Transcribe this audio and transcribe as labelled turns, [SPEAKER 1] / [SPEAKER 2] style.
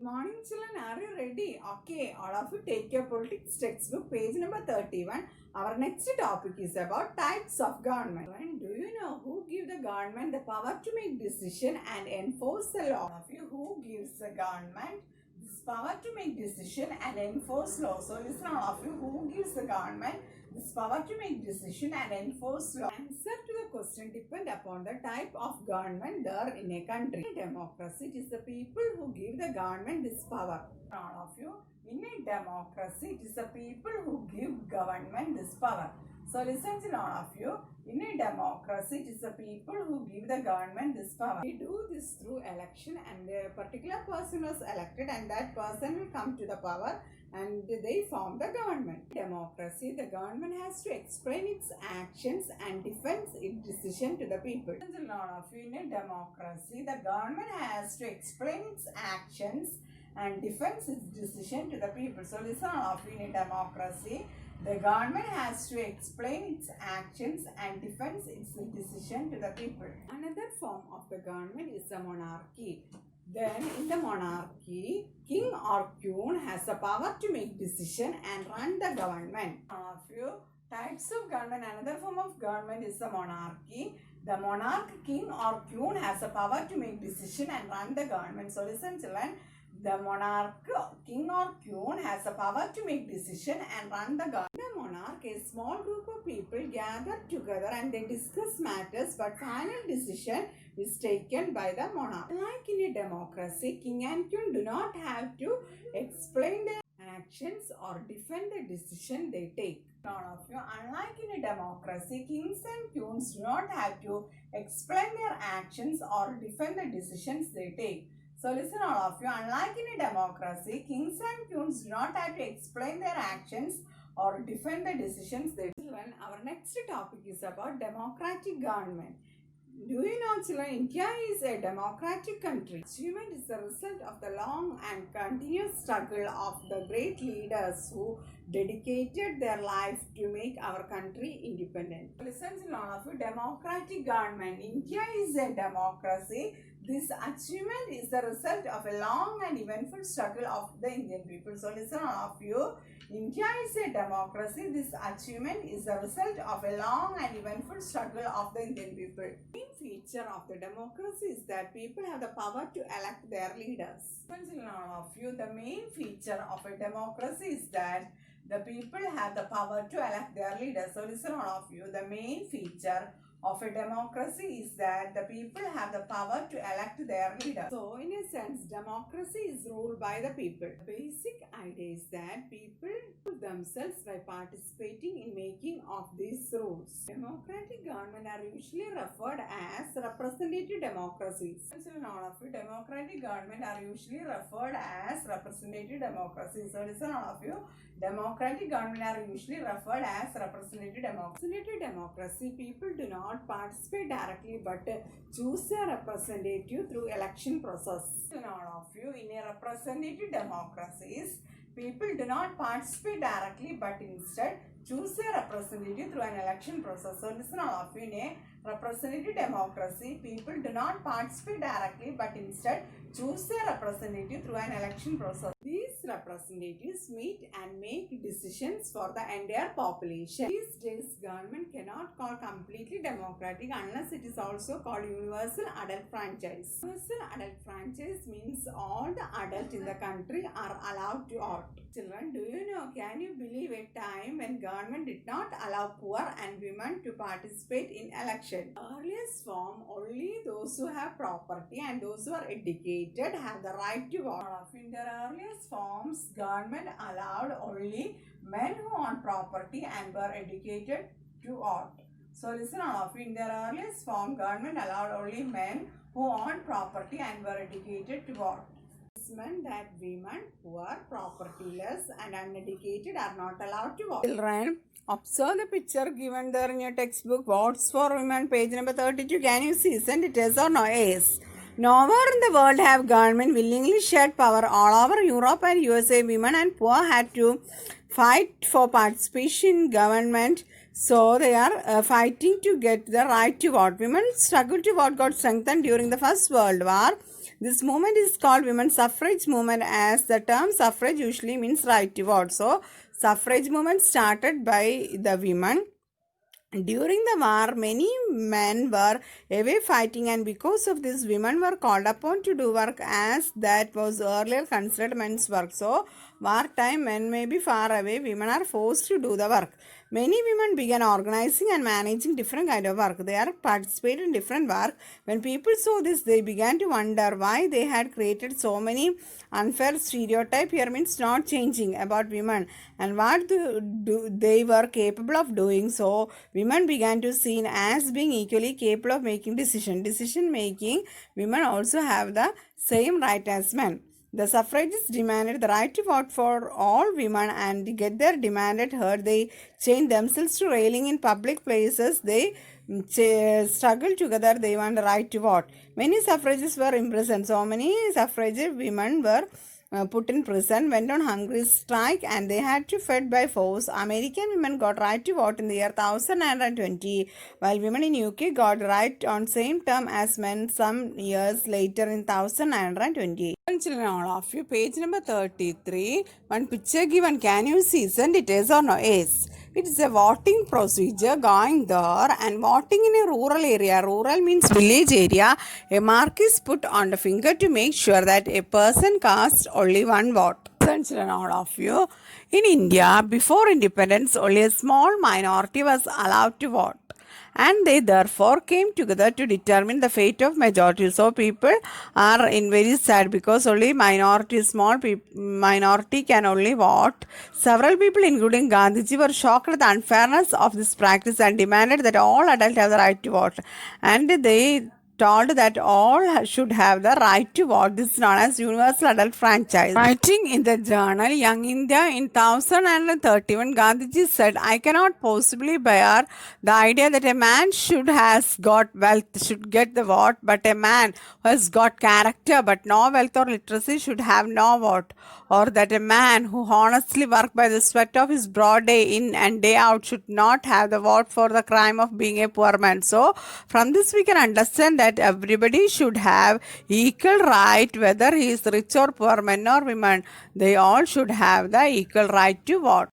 [SPEAKER 1] Morning children, are you ready? Okay, all of you take your politics textbook, page number 31. Our next topic is about types of government. And do you know who give the government the power to make decision and enforce the law? All of you, who gives the government this power to make decision and enforce law? So listen, all of you, who gives the government this power to make decision and enforce law? Answer to the question depend upon the type of government there in a country. In a democracy, it is the people who give the government this power. All of you, in a democracy, it is the people who give government this power. So listen to all of you. In a democracy, it is the people who give the government this power. We do this through election, and a particular person was elected, and that person will come to the power and they form the government. Democracy, the government has to explain its actions and defend its decision to the people. In a democracy, the government has to explain its actions and defends its decision to the people. So listen, all of you, in a democracy, the government has to explain its actions and defends its decision to the people. Another form of the government is the monarchy. Then in the monarchy, king or queen has the power to make decision and run the government. A few types of government. Another form of government is the monarchy. The monarch, king or queen has the power to make decision and run the government. So listen children, the monarch, king or queen has the power to make decision and run the government. The monarch, a small group of people gather together and they discuss matters, but final decision is taken by the monarch. Like in a democracy, king and queen do not have to explain their actions or defend the decision they take. All of you, unlike in a democracy, kings and queens do not have to explain their actions or defend the decisions they take. So listen, all of you, unlike in a democracy, kings and queens do not have to explain their actions or defend the decisions they take. Our next topic is about democratic government. Do you know children, India is a democratic country. Achievement is the result of the long and continuous struggle of the great leaders who dedicated their life to make our country independent. Listen to all of you, democratic government. India is a democracy. This achievement is the result of a long and eventful struggle of the Indian people. So listen all of you, India is a democracy. This achievement is the result of a long and eventful struggle of the Indian people. The main feature of the democracy is that people have the power to elect their leaders. Listen all of you, the main feature of a democracy is that the people have the power to elect their leaders. So listen all of you, the main feature of a democracy is that the people have the power to elect their leader. So in a sense, democracy is ruled by the people. The basic idea is that people rule themselves by participating in making of these rules. Democratic government are usually referred as representative democracies. Listen all of you, democratic government are usually referred as representative democracies. So listen all of you, democratic government are usually referred as representative democracy. Representative democracy, people do not participate directly but choose a representative through election process. All of you, in a representative democracies, people do not participate directly but instead choose a representative through an election process. So listen all of you, in a representative democracy, people do not participate directly but instead choose a representative through an election process. These representatives meet and make decisions for the entire population. These days, government cannot call completely democratic unless it is also called universal adult franchise. Universal adult franchise means all the adults in the country are allowed to vote. Children, do you know, can you believe a time when government did not allow poor and women to participate in election? Earliest form, only those who have property and those who are educated have the right to vote. In their earliest forms, government allowed only men who own property and were educated to vote. So listen all of you, in their earliest form, government allowed only men who own property and were educated to vote. This meant that women who are propertyless and uneducated are not allowed to vote. Children, observe the picture given there in your textbook. Votes for women, page number 32. Can you see? Isn't it yes or no? Yes. Nowhere in the world have government willingly shared power. All over Europe and USA, women and poor had to fight for participation in government. So they are fighting to get the right to vote. Women's struggle to vote got strengthened during the First World War. This movement is called women's suffrage movement, as the term suffrage usually means right to vote. So, suffrage movement started by the women. During the war, many men were away fighting, and because of this, women were called upon to do work as that was earlier considered men's work. So, wartime, men may be far away, women are forced to do the work. Many women began organizing and managing different kind of work. They are participated in different work. When people saw this, they began to wonder why they had created so many unfair stereotype. Here means not changing about women and what they were capable of doing. So women began to seen as being equally capable of making decision making. Women also have the same right as men. The suffragists demanded the right to vote for all women, and to get their demanded heard, they chained themselves to railing in public places. They struggled together. They want the right to vote. Many suffragists were imprisoned. So many suffragist women were put in prison, went on hungry strike, and they had to fed by force. American women got right to vote in the year 1920, while women in UK got right on same term as men some years later in 1928. Children, all of you, page number 33. One picture given. Can you see? Isn't it? Yes or no? Yes. It is a voting procedure going there, and voting in a rural area. Rural means village area. A mark is put on the finger to make sure that a person casts only one vote. Children, all of you. In India, before independence, only a small minority was allowed to vote, and they therefore came together to determine the fate of majority. So people are in very sad because only minority can only vote. Several people, including Gandhiji, were shocked at the unfairness of this practice and demanded that all adults have the right to vote, and they told that all should have the right to vote. This is known as universal adult franchise. Writing in the journal Young India in 1931, Gandhiji said, "I cannot possibly bear the idea that a man got wealth should get the vote, but a man who has got character but no wealth or literacy should have no vote, or that a man who honestly worked by the sweat of his broad day in and day out should not have the vote for the crime of being a poor man." So from this we can understand that everybody should have equal right, whether he is rich or poor, men or women, they all should have the equal right to vote.